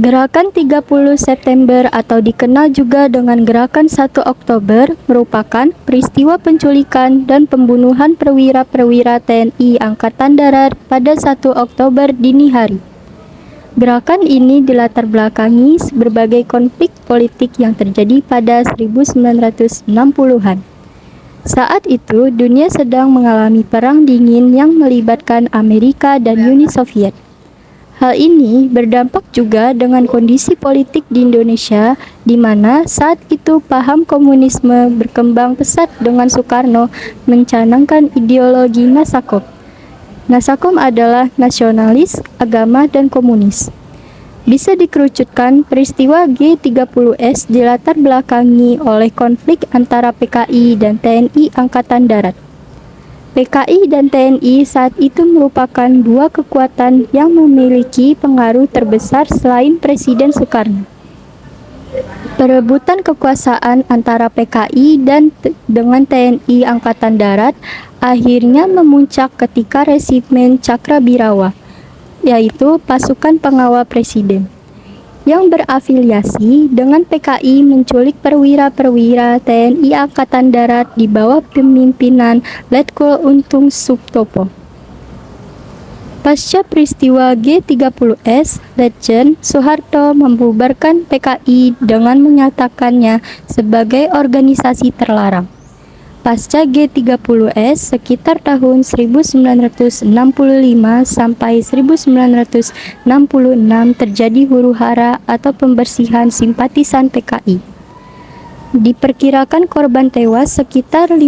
Gerakan 30 September atau dikenal juga dengan Gerakan 1 Oktober merupakan peristiwa penculikan dan pembunuhan perwira-perwira TNI Angkatan Darat pada 1 Oktober dini hari. Gerakan ini dilatar belakangi berbagai konflik politik yang terjadi pada 1960-an. Saat itu, dunia sedang mengalami perang dingin yang melibatkan Amerika dan Uni Soviet. Hal ini berdampak juga dengan kondisi politik di Indonesia, di mana saat itu paham komunisme berkembang pesat dengan Soekarno mencanangkan ideologi Nasakom. Nasakom adalah nasionalis, agama, dan komunis. Bisa dikerucutkan peristiwa G30S dilatar belakangi oleh konflik antara PKI dan TNI Angkatan Darat. PKI dan TNI saat itu merupakan dua kekuatan yang memiliki pengaruh terbesar selain Presiden Soekarno. Perebutan kekuasaan antara PKI dengan TNI Angkatan Darat akhirnya memuncak ketika resimen Cakrabirawa, yaitu pasukan pengawal presiden, yang berafiliasi dengan PKI menculik perwira-perwira TNI Angkatan Darat di bawah pemimpinan Letkol Untung Sutopo. Pasca peristiwa G30S, Letjen Soeharto membubarkan PKI dengan menyatakannya sebagai organisasi terlarang. Pasca G30S sekitar tahun 1965 sampai 1966 terjadi huru-hara atau pembersihan simpatisan PKI. Diperkirakan korban tewas sekitar 5.000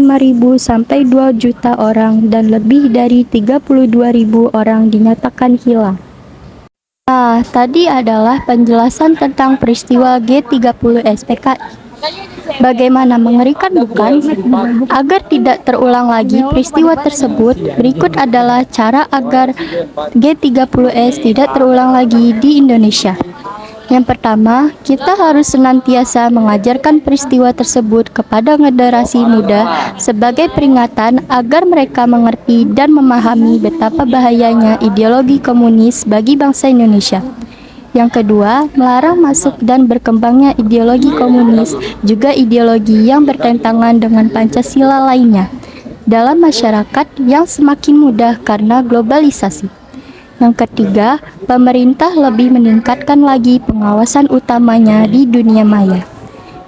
sampai 2 juta orang dan lebih dari 32.000 orang dinyatakan hilang. Tadi adalah penjelasan tentang peristiwa G30S PKI. Bagaimana mengerikan bukan? Agar tidak terulang lagi peristiwa tersebut, berikut adalah cara agar G30S tidak terulang lagi di Indonesia. Yang pertama, kita harus senantiasa mengajarkan peristiwa tersebut kepada generasi muda sebagai peringatan agar mereka mengerti dan memahami betapa bahayanya ideologi komunis bagi bangsa Indonesia. Yang kedua, melarang masuk dan berkembangnya ideologi komunis, juga ideologi yang bertentangan dengan Pancasila lainnya, dalam masyarakat yang semakin mudah karena globalisasi. Yang ketiga, pemerintah lebih meningkatkan lagi pengawasan utamanya di dunia maya.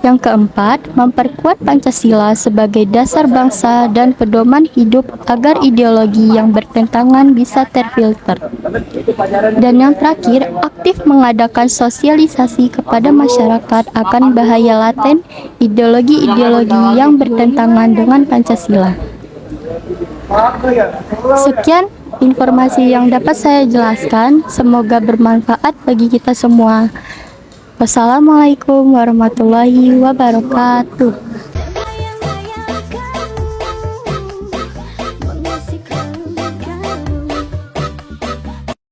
Yang keempat, memperkuat Pancasila sebagai dasar bangsa dan pedoman hidup agar ideologi yang bertentangan bisa terfilter. Dan yang terakhir, aktif mengadakan sosialisasi kepada masyarakat akan bahaya laten ideologi-ideologi yang bertentangan dengan Pancasila. Sekian informasi yang dapat saya jelaskan, semoga bermanfaat bagi kita semua. Wassalamualaikum warahmatullahi wabarakatuh.